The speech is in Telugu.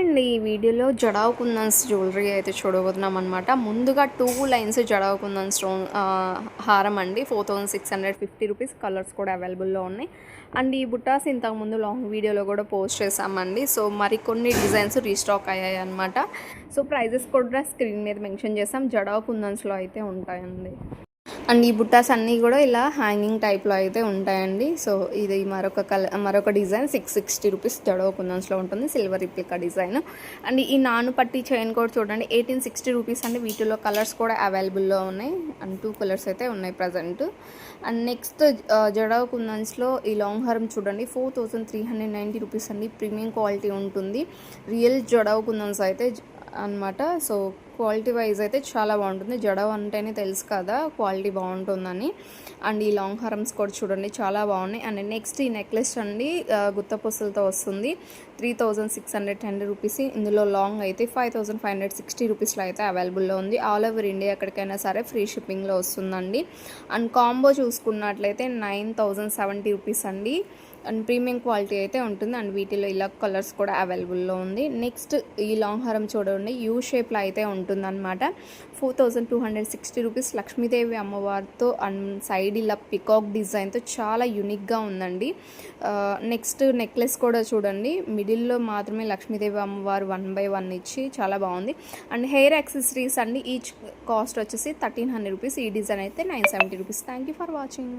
అండ్ ఈ వీడియోలో జడావ్ కుందన్స్ జ్యువెలరీ అయితే చూడబోతున్నాం అనమాట. ముందుగా 2 లైన్స్ జడావ్ కుందన్ స్టోన్ హారం అండి, 4650 రూపీస్. కలర్స్ కూడా అవైలబుల్లో ఉన్నాయి. అండ్ ఈ బుట్టాస్ ఇంతకుముందు లాంగ్ వీడియోలో కూడా పోస్ట్ చేసామండి. సో మరికొన్ని డిజైన్స్ రీస్టాక్ అయ్యాయి అనమాట. సో ప్రైజెస్ కూడా స్క్రీన్ మీద మెన్షన్ చేసాం. జడావ్ కుందన్స్లో అయితే ఉంటాయండి. అండ్ ఈ బుట్టాస్ అన్నీ కూడా ఇలా హ్యాంగింగ్ టైప్లో అయితే ఉంటాయండి. సో ఇది మరొక డిజైన్ 660 రూపీస్ జడావ్ కుందన్స్లో ఉంటుంది, సిల్వర్ రిప్లికా డిజైన్. అండ్ ఈ నాను పట్టి చైన్ కూడా చూడండి 1860 రూపీస్ అండి. వీటిలో కలర్స్ కూడా అవైలబుల్లో ఉన్నాయి. అండ్ 2 కలర్స్ అయితే ఉన్నాయి ప్రజెంట్. అండ్ నెక్స్ట్ జడావ్ కుందన్స్లో ఈ లాంగ్ హారం చూడండి 4390 రూపీస్ అండి. ప్రీమియం క్వాలిటీ ఉంటుంది, రియల్ జడావ్ కుందన్స్ అయితే అనమాట. సో క్వాలిటీ వైజ్ అయితే చాలా బాగుంటుంది. జడావ్ అంటేనే తెలుసు కదా క్వాలిటీ బాగుంటుందని. అండ్ ఈ లాంగ్ హారమ్స్ కూడా చూడండి చాలా బాగున్నాయి. అండ్ నెక్స్ట్ ఈ నెక్లెస్ అండి గుత్త పొస్సులతో వస్తుంది, 3610 రూపీస్. ఇందులో లాంగ్ అయితే 5560 రూపీస్లో అయితే అవైలబుల్లో ఉంది. ఆల్ ఓవర్ ఇండియా ఎక్కడికైనా సరే ఫ్రీ షిప్పింగ్లో వస్తుందండి. అండ్ కాంబో చూసుకున్నట్లయితే 9070 రూపీస్ అండి. అండ్ ప్రీమియం క్వాలిటీ అయితే ఉంటుంది. అండ్ వీటిలో ఇలా కలర్స్ కూడా అవైలబుల్లో ఉంది. నెక్స్ట్ ఈ లాంగ్ హారం చూడండి యూ షేప్లో అయితే ఉంటుందన్నమాట. 4260 రూపీస్. లక్ష్మీదేవి అమ్మవారితో అండ్ సైడ్ ఇలా పికాక్ డిజైన్తో చాలా యూనిక్గా ఉందండి. నెక్స్ట్ నెక్లెస్ కూడా చూడండి, మిడిల్లో మాత్రమే లక్ష్మీదేవి అమ్మవారు 1/1 ఇచ్చి చాలా బాగుంది. అండ్ హెయిర్ యాక్సెసరీస్ అండి, ఈచ్ కాస్ట్ వచ్చేసి 1300 రూపీస్. ఈ డిజైన్ అయితే 970 rupees. Thank you for watching.